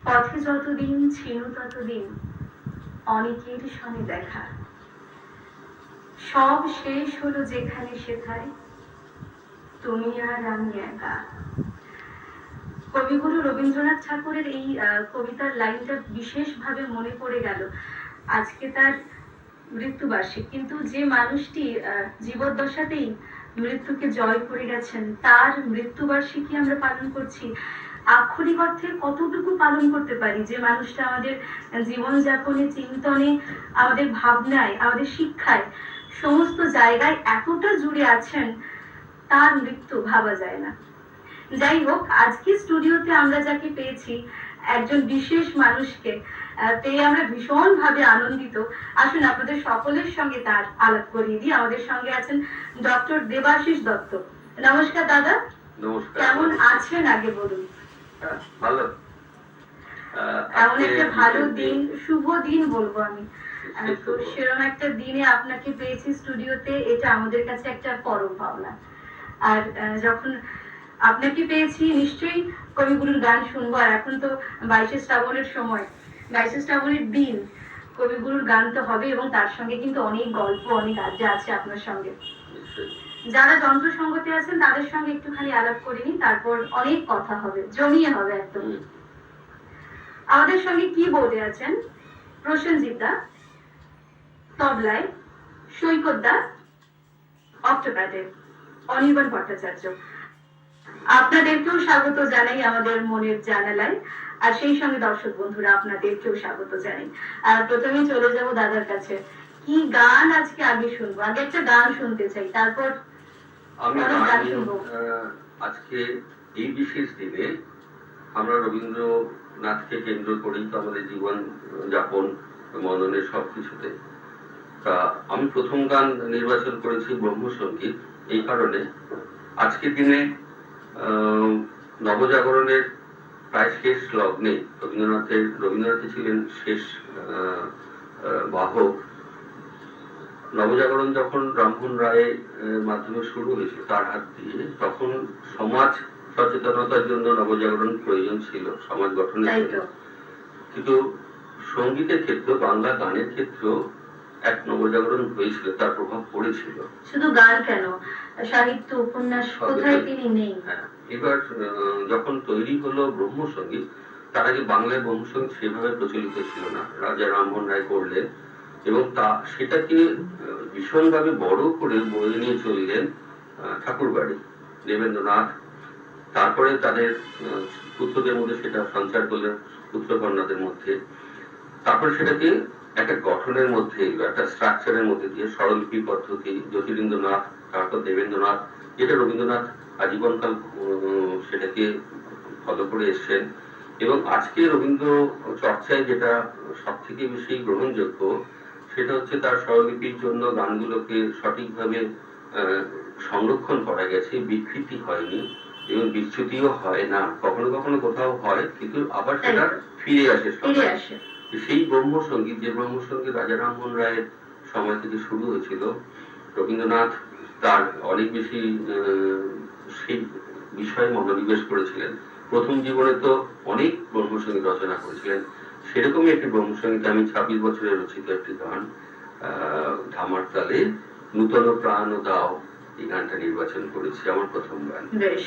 পথে যতদিন ছিল ততদিন অনেকের সঙ্গে দেখা, সব শেষ হলো যেখানে সেথায় তুমি আর আমি একা। কবিগুরু রবীন্দ্রনাথ ঠাকুরের এই কবিতার লাইনটা বিশেষভাবে মনে পড়ে গেল। আজকে তার মৃত্যুবার্ষিকী, কিন্তু যে মানুষটি জীবদ্দশাতেই মৃত্যুকে জয় করে গেছেন, তার মৃত্যুবার্ষিকী আমরা পালন করছি। আক্ষরিক অর্থে কতটুকু পালন করতে পারি? যে মানুষটা আমাদের জীবনযাপনে, চিন্তনে, আমাদের ভাবনায়, আমাদের শিক্ষায়, সমস্ত জায়গায় এতটা জুড়ে আছেন, তার মৃত্যু ভাবা যায় না। যাই হোক, আজকে স্টুডিওতে আমরা যাকে পেয়েছি, একজন বিশেষ মানুষকে পেয়ে আমরা ভীষণ ভাবে আনন্দিত। আসুন আপনাদের সকলের সঙ্গে তার আলাপ করিয়ে দিই। আমাদের সঙ্গে আছেন ডক্টর দেবাশিস দত্ত। নমস্কার দাদা। নমস্কার। কেমন আছেন আগে বলুন? ভালো। এমন একটা ভালো দিন, শুভ দিন বলবো আমি, তো সেরকম একটা দিনে আপনাকে পেয়েছি স্টুডিওতে, এটা আমাদের কাছে একটা পরম পাওনা। আর যখন আপনাকে পেয়েছি, নিশ্চয়ই কবিগুরুর গান শুনবো। আর এখন তো 22শে শ্রাবণের সময়, 22শে শ্রাবণের দিন, কবিগুরুর গান তো হবে, এবং তার সঙ্গে কিন্তু অনেক গল্প, অনেক আড্ডা আছে আপনার সঙ্গে। যারা যন্ত্র সঙ্গতে আছেন তাদের সঙ্গে একটুখানি আলাপ করিনি, তারপর অনেক কথা হবে, জমিয়ে হবে একদম। আমাদের সঙ্গে কি বোর্ডে আছেন প্রসেনজিৎ দা, তবলায় সৈকত দা, অক্টোপ্যাডে অনির্বাণ ভট্টাচার্য। আপনাদেরকেও স্বাগত জানাই আমাদের মনের জানালায়, আর সেই সঙ্গে দর্শক বন্ধুরা আপনাদেরকেও স্বাগত জানাই। আর প্রথমে চলে যাব দাদার কাছে। কি গান আজকে আগে শুনবো? আগে একটা গান শুনতে চাই, তারপর আমি আজকে এই বিশেষ দিনে আমরা রবীন্দ্রনাথকে কেন্দ্র করেই তো আমাদের জীবন যাপন, মননের সবকিছুতে। তা আমি প্রথম গান নির্বাচন করেছি ব্রহ্মসঙ্গীত, এই কারণে আজকের দিনে নবজাগরণের প্রায় শেষ লগ্নে রবীন্দ্রনাথ ছিলেন শেষ বাহক। নবজাগরণ যখন রামমোহন রায়ের মাধ্যমে শুরু হয়েছিল তার হাত দিয়ে, তখন সমাজ সচেতনতার জন্য নবজাগরণ প্রয়োজন ছিল, সমাজ গঠনের জন্য। কিন্তু সঙ্গীতের ক্ষেত্রে, বাংলা গানের ক্ষেত্রেও এক নবজাগরণ হয়েছিল, তার প্রভাব পড়েছিল। শুধু গান কেন, সাহিত্য, উপন্যাস, কোথায় তিনি নেই। এবার যখন তৈরি হলো ব্রহ্মসঙ্গীত, তার আগে বাংলায় ব্রহ্মসঙ্গীত সেভাবে প্রচলিত ছিল না, রাজা রামমোহন রায় করলেন, এবং সেটাকে ভীষণভাবে বড় করে বয়ে নিয়ে চললেন ঠাকুরবাড়ি, দেবেন্দ্রনাথ। তারপরে তাদের পুত্রদের মধ্যে সেটা সঞ্চার করলেন, পুত্রকন্যাদের মধ্যে। তারপরে সেটাকে একটা গঠনের মধ্যে এলো, একটা স্ট্রাকচারের মধ্যে দিয়ে, স্বরলিপি পদ্ধতি, জ্যোতিরিন্দ্রনাথ, তারপর দেবেন্দ্রনাথ, যেটা রবীন্দ্রনাথ আজীবনকাল সেটাকে ফলো করে এসছেন। এবং আজকে রবীন্দ্র চর্চায় যেটা সব থেকে বেশি গ্রহণযোগ্য, সেটা হচ্ছে তার স্বরলিপির জন্য গানগুলোকে সঠিকভাবে সংরক্ষণ করা গেছে, বিকৃতি হয়নি এবং বিচ্যুতিও হয় না। কখনো কখনো কোথাও হয়, কিন্তু আবার সেটা ফিরে আসে। সেই ব্রহ্মসঙ্গীত, যে ব্রহ্মসঙ্গীত রাজা রামমোহন রায়ের সময় থেকে শুরু হয়েছিল, রবীন্দ্রনাথ তার অনেক বেশি সেই বিষয়ে মনোনিবেশ করেছিলেন। প্রথম জীবনে তো অনেক ব্রহ্মসঙ্গীত রচনা করেছিলেন। সেরকমই একটি ব্রহ্মসঙ্গীত আমি 26 বছরের রচিত একটি গান, ধামার তালে নূতন প্রাণ দাও, এই গানটা নির্বাচন করেছি, আমার প্রথম গান। বেশ।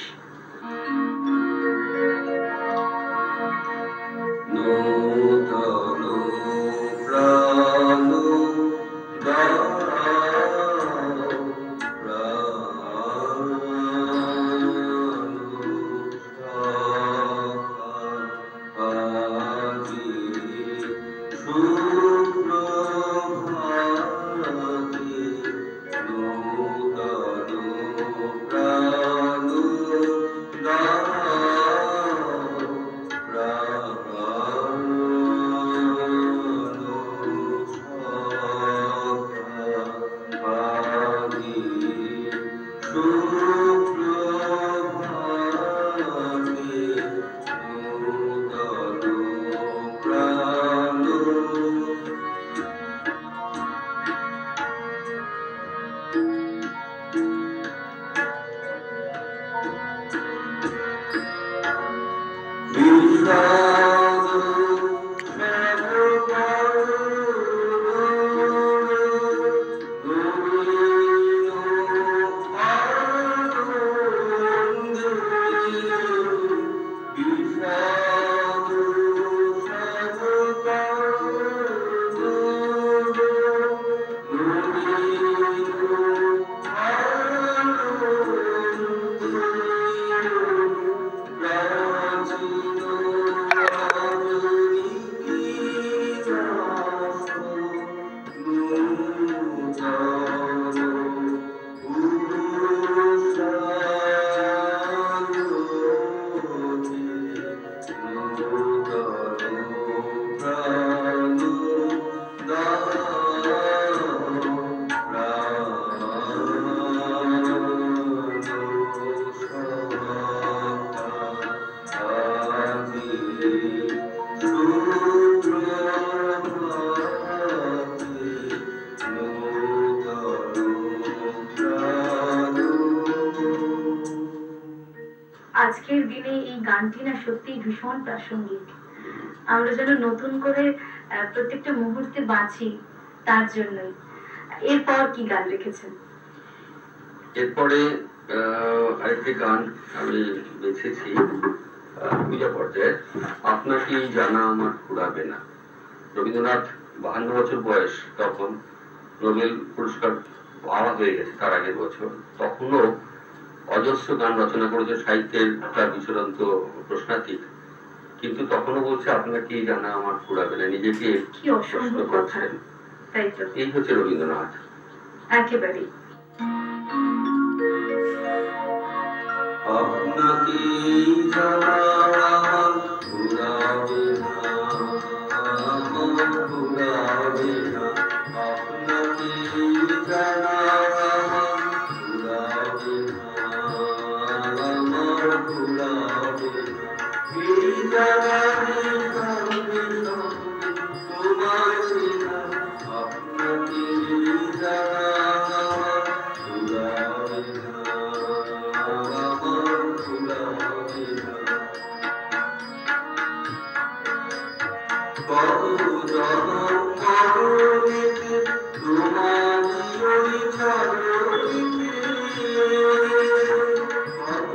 নূতন প্রাণ দাও, আজকের দিনে এই গানটি না সত্যিই ভীষণ প্রাসঙ্গিক। আমরা যেন নতুন করে প্রত্যেকটা মুহূর্তে বাঁচি, তার জন্যই। এরপর কি গান রেখেছেন? এরপরে আরেকটি গান আমি বেছেছি পূজা পর্যায়ে, আপনাকে জানা আমার ফুরাবে না। রবীন্দ্রনাথ 52 বছর বয়স তখন, নোবেল পুরস্কার পাওয়া হয়ে গেছে তার আগের বছর, তখনও অজস্র গান রচনা করেছে, সাহিত্যের তার বিচরন্ত প্রশ্নাতীত, কিন্তু তখনও বলছে আপনাকে জানা আমার ফুরাবে না, নিজেকে কি প্রশ্ন অসম্ভব কথা, করছেন। তাই তো, এই হচ্ছে রবীন্দ্রনাথ। একেবারেই। আপনাকে জানা আমার ফুরাবে না, আমার ফুরাবে না, আপনাকে জানা আমার ফুরাবে না, আমার ফুরাবে না। এই জানার সঙ্গে সঙ্গে তোমার চেনা, আপনাকে জানা আমার ফুরাবে না, আমার ফুরাবে না। কত জনম মরণেতে তোমারই ওই চরণেতে, কত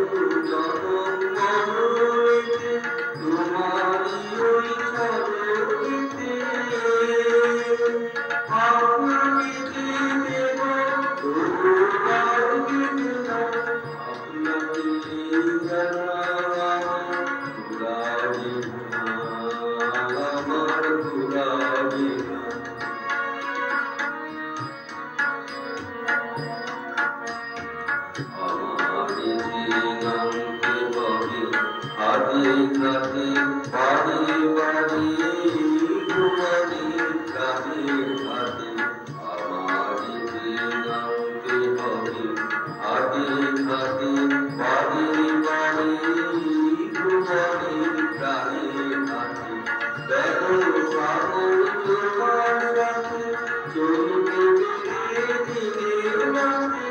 জনম মরণেতে তোমারই ওই চরণেতে, আপনাকে দেব তবু পারবে না, আপনাকে জানা আমার ফুরাবে না, আমার ফুরাবে না। আমার জীবনকে হবে হাতে হাতে, বাড়ি বাড়ি ঘুমানি কাঁধে হাতে, আমার জীবনকে হবে হাতে হাতে, বাড়ি বাড়ি ঘুমানি কাঁধে হাতে। দেখো সাগর তোমার সাথে চলবে দিনের রাতে,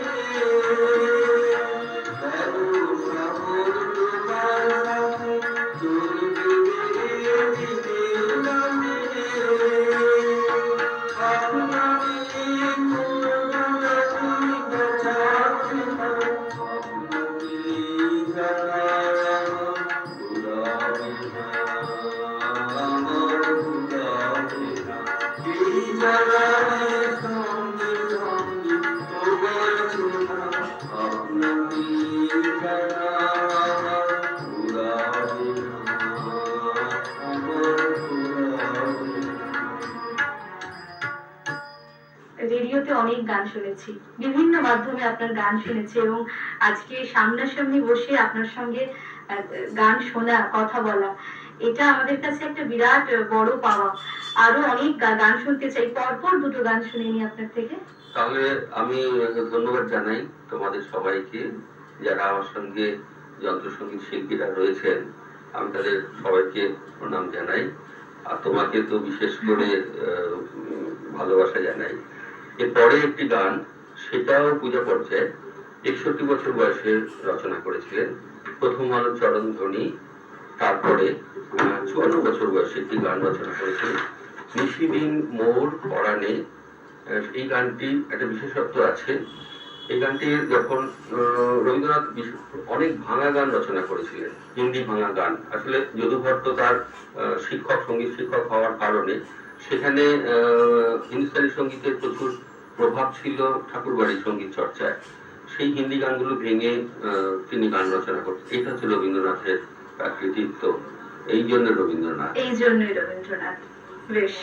রেডিওতে অনেক গান শুনেছি, বিভিন্ন মাধ্যমে আপনার গান শুনেছি, এবং আজকে সামনাসামনি বসে আপনার সঙ্গে গান শোনা, কথা বলা, এটা আমাদের কাছে একটা বিরাট বড় পাওয়া। আরো অনেক গান শুনতে চাই, পরপর দুটো গান শুনে নি আপনার থেকে। তাহলে আমি ধন্যবাদ জানাই তোমাদের সবাইকে, যারা আমার সঙ্গে যন্ত্রসঙ্গীত শিল্পীরা রয়েছেন, আমি তাদের সবাইকে প্রণাম জানাই, আর তোমাকে তো বিশেষ করে ভালোবাসা জানাই। এরপরে একটি গান, সেটাও পূজা পর্যায়ে, 61 বছর বয়সে রচনা করেছিলেন, প্রথম আলো চরণ ধ্বনি। তারপরে 54 বছর বয়সে একটি গান রচনা করেছিলেন, নিশিদিন মোর পরাণে। এই গানটি একটা বিশেষত্ব আছে। এই গানটি যখন রবীন্দ্রনাথ অনেক ভাঙা গান রচনা করেছিলেন, হিন্দি ভাঙা গান, আসলে যদু ভট্ট তার শিক্ষক, সঙ্গীত শিক্ষক হওয়ার কারণে সেখানে হিন্দুস্তানি সঙ্গীতের প্রচুর প্রভাব ছিল ঠাকুরবাড়ির সঙ্গীত চর্চায়। সেই হিন্দি গানগুলো ভেঙে তিনি গান রচনা করতেন। এটা হচ্ছে রবীন্দ্রনাথের কৃতিত্ব, এই জন্য রবীন্দ্রনাথ। এই জন্যই রবীন্দ্রনাথ। বেশ।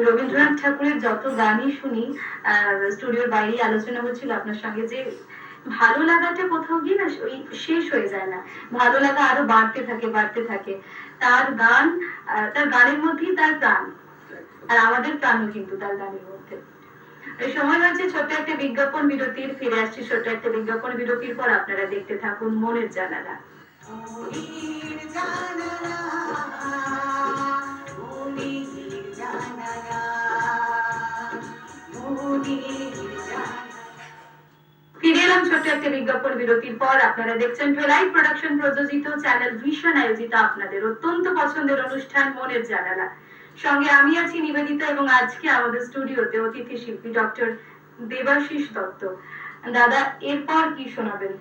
রবীন্দ্রনাথ ঠাকুরের যত গানই শুনি, স্টুডিওর বাইরে আলোচনা হচ্ছিল আপনার সঙ্গে, যে ভালো লাগাটা কোথাও গিয়ে না ওই শেষ হয়ে যায় না, ভালো লাগা আরো বাড়তে থাকে বাড়তে থাকে। তার গান, তার গানের মধ্যেই তার প্রাণ, আর আমাদের প্রাণও কিন্তু তার গানের মধ্যে। এই সময় হচ্ছে ছোট্ট একটা বিজ্ঞাপন বিরতির, ফিরে আসছি ছোট্ট একটা বিজ্ঞাপন বিরতির পর। আপনারা দেখতে থাকুন মনের জানালা। ফিরে এলাম ছোট্ট একটা বিজ্ঞাপন বিরতির পর। আপনারা দেখছেন টুয়েলাইট প্রোডাকশন প্রযোজিত, চ্যানেল ভিশন আয়োজিত আপনাদের অত্যন্ত পছন্দের অনুষ্ঠান মনের জানালা। সঙ্গে আমি আছি নিবেদিতা, এবং আজকে আমাদের স্টুডিওতে অতিথি শিল্পী ডক্টর দেবাশিস দত্ত। দাদা, এরপর কি শোনাবেন?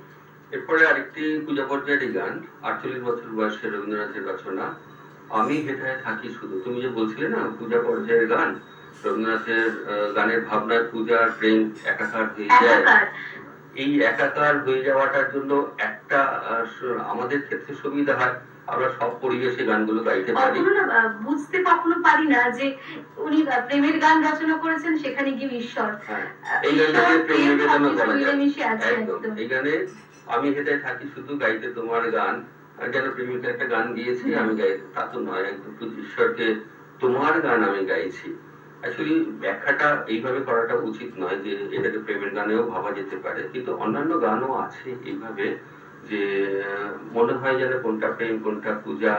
এরপরে আরেকটি পূজা পর্যায়ের গান, 48 বছর বয়সে রবীন্দ্রনাথের রচনা, আমি হেথায় থাকি শুধু। তুমি যে বলছিলে না পূজা পর্যায়ের গান, রবীন্দ্রনাথের গানের ভাবনায় পূজা প্রেম একাকার হয়ে যায়। এই একাকার হয়ে যাওয়াটার জন্য একটা আমাদের ক্ষেত্রে সুবিধা হয়, আমরা সব পরিবেশে গানগুলো গাইতে পারি। বুঝতে কখনো পারি না যে উনি প্রেমের গান রচনা করেছেন, সেখানে গিয়ে ঈশ্বর, এই গানটাকে প্রেম নিবেদন করা যায়। একদম এই গানে আমি হেথায় থাকি শুধু গাইতে তোমার গান, যেন প্রেমিকা একটা গান গিয়েছি আমি গাইতে, তা তো নয়, একদম ঈশ্বরকে তোমার গান আমি গাইছি। আসলে ব্যাখ্যাটা এইভাবে করাটা উচিত নয়, যে এটাকে প্রেমের গানেও ভাবা যেতে পারে, কিন্তু অন্যান্য গানও আছে এইভাবে, যে মনে হয় যেন কোনটা প্রেম, কোনটা পূজা,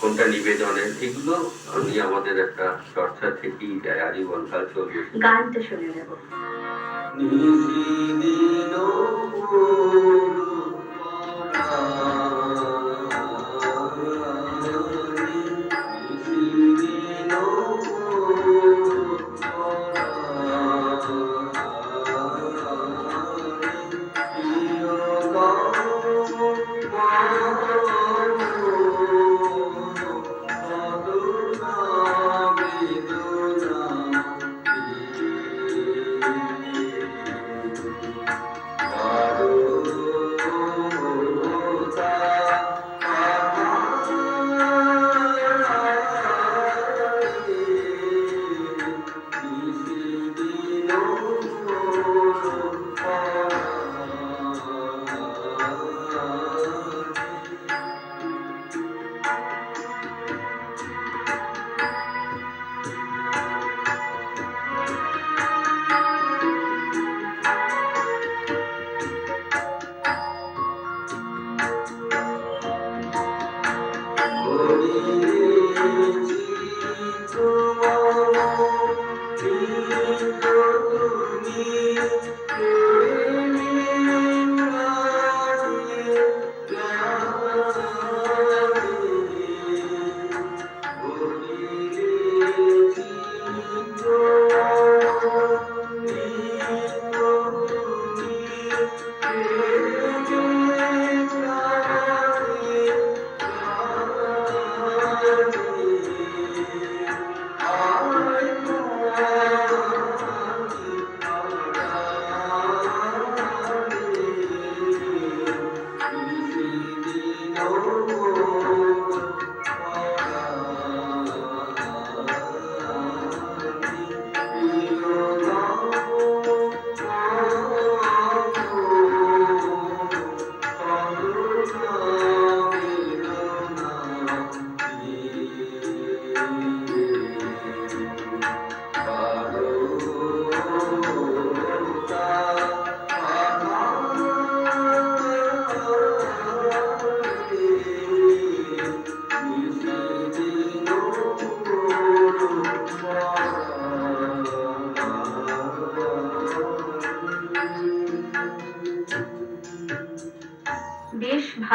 কোনটা নিবেদনের, এগুলো নিয়ে আমাদের একটা চর্চা থেকেই যায়, আজীবন কাল চলবে। গানটা শুনে নেব।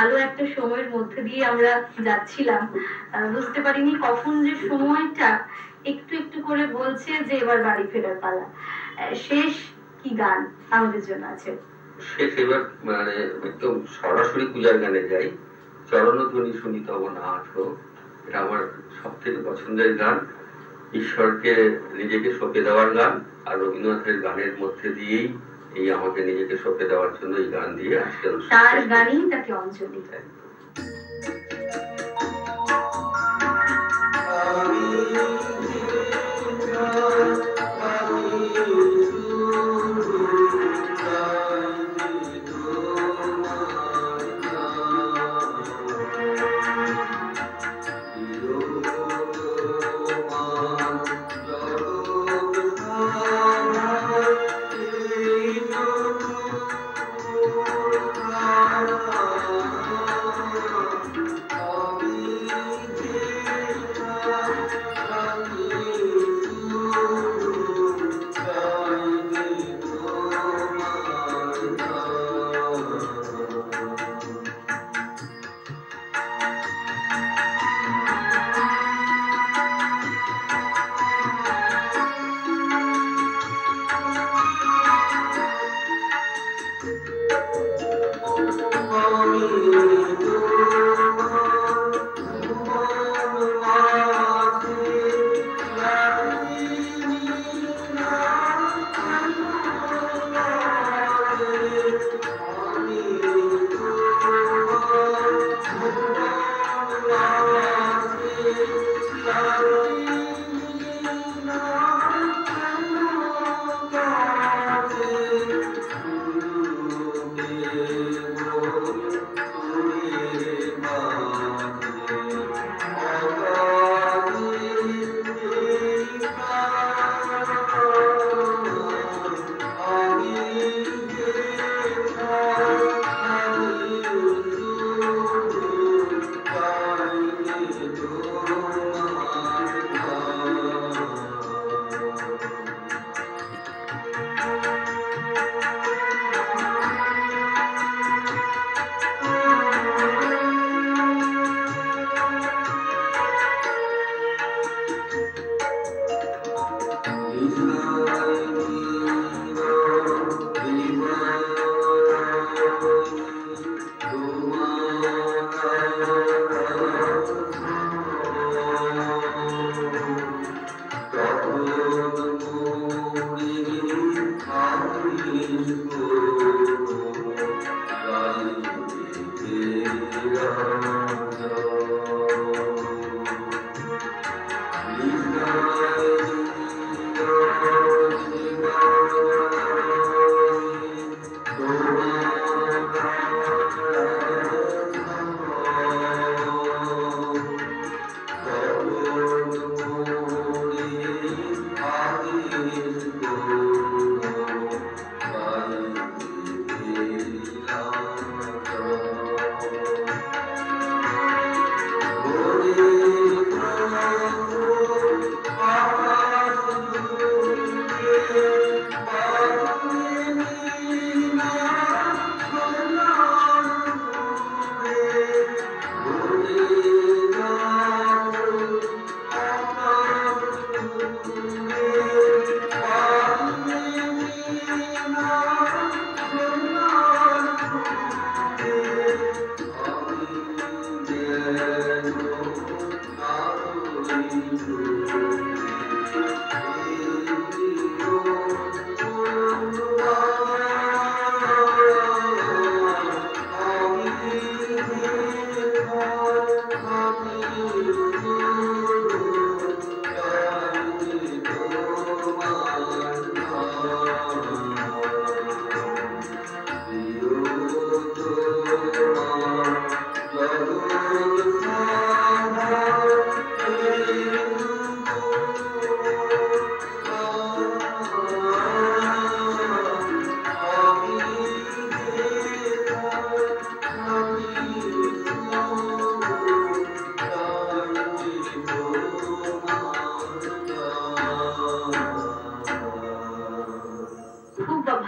ভালো একটা সময়ের মধ্যে দিয়ে আমরা যাচ্ছিলাম, বুঝতে পারিনি কখন যে সময়টা একটু একটু করে বলছে যে এবার বাড়ি ফেরার পালা। শেষ কি গান আমাদের জন্য আছে? শেষ এবার মানে একদম সরাসরি পূজার গানে যাই। চরণধ্বনি শুনি তব নাথ, এটা আমার সব থেকে পছন্দের গান। ঈশ্বরকে নিজেকে সঁপে দেওয়ার গান, আর রবীন্দ্রনাথের গানের মধ্যে দিয়েই এই আমাকে নিজেকে সঁপে দেওয়ার জন্য এই গান দিয়ে আজকে তার গানই তাকে অঞ্জলি।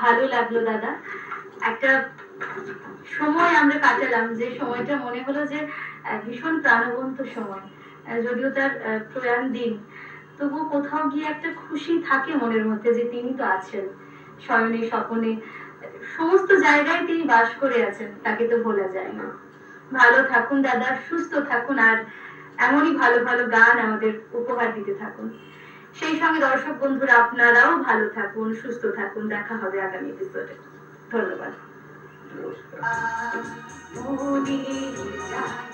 ভালো লাগলো দাদা। একটা সময় আমরা কাটালাম, যে সময়টা মনে হলো যে ভীষণ প্রাণবন্ত সময়। যদিও তার প্রয়াণ দিন, তবু কোথাও গিয়ে একটা খুশি থাকে মনের মধ্যে যে তিনি তো আছেন, শয়নে স্বপনে সমস্ত জায়গায় তিনি বাস করে আছেন, তাকে তো ভোলা যায় না। ভালো থাকুন দাদা, সুস্থ থাকুন, আর এমনই ভালো ভালো গান আমাদের উপহার দিতে থাকুন। সেই সঙ্গে দর্শক বন্ধুরা আপনারাও ভালো থাকুন, সুস্থ থাকুন। দেখা হবে আগামী এপিসোডে। ধন্যবাদ। নমস্কার।